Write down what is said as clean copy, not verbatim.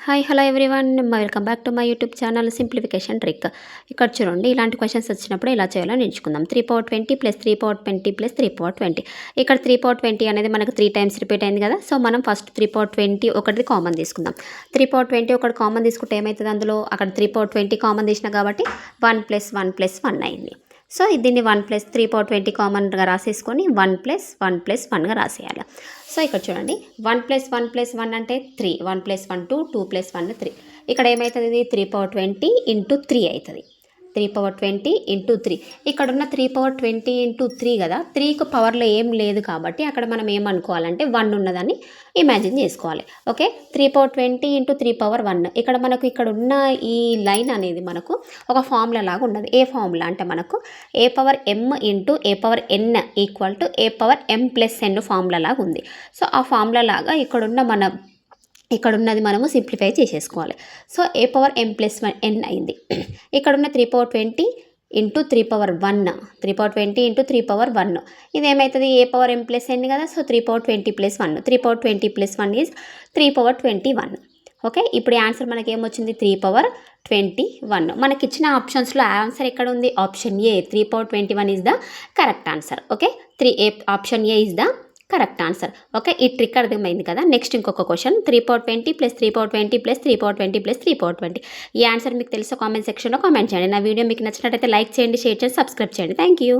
Hi hello everyone, welcome back to my YouTube channel simplification trick. ఇక్కడ చూడండి, ఇలాంటి questions వచ్చినప్పుడు ఎలా చేయాలో నేర్చుకుందాం. 3/20 + 3/20 + 3/20. ఇక్కడ 3/20 అనేది మనకు 3 టైమ్స్ రిపీట్ అయింది కదా. సో మనం ఫస్ట్ 3/20 ఒకటి కామన్ తీసుకుందాం. 3/20 ఒకటి కామన్ తీసుకుంటే ఏమవుతుంది, అందులో అక్కడ 3/20 కామన్ తీసిన కాబట్టి 1 + 1 + 1 అయింది. సో దీన్ని 1 + 3/20 కామన్గా రాసేసుకొని 1 + 1 + 1గా రాసేయాలి. సో ఇక్కడ చూడండి, 1 + 1 + 1 అంటే 3, 1 + 1 2, 2 + 1 3. ఇక్కడ ఏమవుతుంది, 3/20 × 3 అవుతుంది. 3/20 × 3. ఇక్కడ ఉన్న 3/20 × 3 కదా, 3కు పవర్లో ఏం లేదు కాబట్టి అక్కడ మనం ఏమనుకోవాలంటే 1 ఉన్నదని ఇమాజిన్ చేసుకోవాలి. ఓకే, 3/20 × 3/1. ఇక్కడ మనకు ఇక్కడ ఉన్న ఈ లైన్ అనేది మనకు ఒక ఫార్ములా లాగా ఉన్నది. ఏ ఫార్ములా అంటే మనకు a⁴m × a⁴n = a⁴m+n ఫార్ములా లాగా ఉంది. సో ఆ ఫార్ములా లాగా ఇక్కడ ఉన్నది మనము సింప్లిఫై చేసేసుకోవాలి. సో a⁴m+n అయింది. ఇక్కడున్న 3/20 × 3/1, 3/20 × 3/1. ఇది ఏమవుతుంది, a⁴m+n కదా. So 3/20 + 1, 3/20 + 1 is 3/21. ఓకే, ఇప్పుడు ఆన్సర్ మనకి ఏమొచ్చింది, 3/21. మనకి ఇచ్చిన ఆప్షన్స్లో ఆన్సర్ ఎక్కడ ఉంది, option A 3/21 is the correct answer. Okay, option A is the correct answer. Okay, ఈ ట్రిక్ అర్థమైంది కదా. నెక్స్ట్ ఇంకొక క్వశ్చన్, 3/20 + 3/20 + 3/20 + 3/20. ఈ ఆన్సర్ మీకు తెలుసా, కామెంట్ సెక్షన్లో కామెంట్ చేయండి. నా వీడియో మీకు నచ్చినట్టయితే లైక్ చేయండి, షేర్ చేయండి, సబ్స్క్రైబ్ చేయండి. Thank you.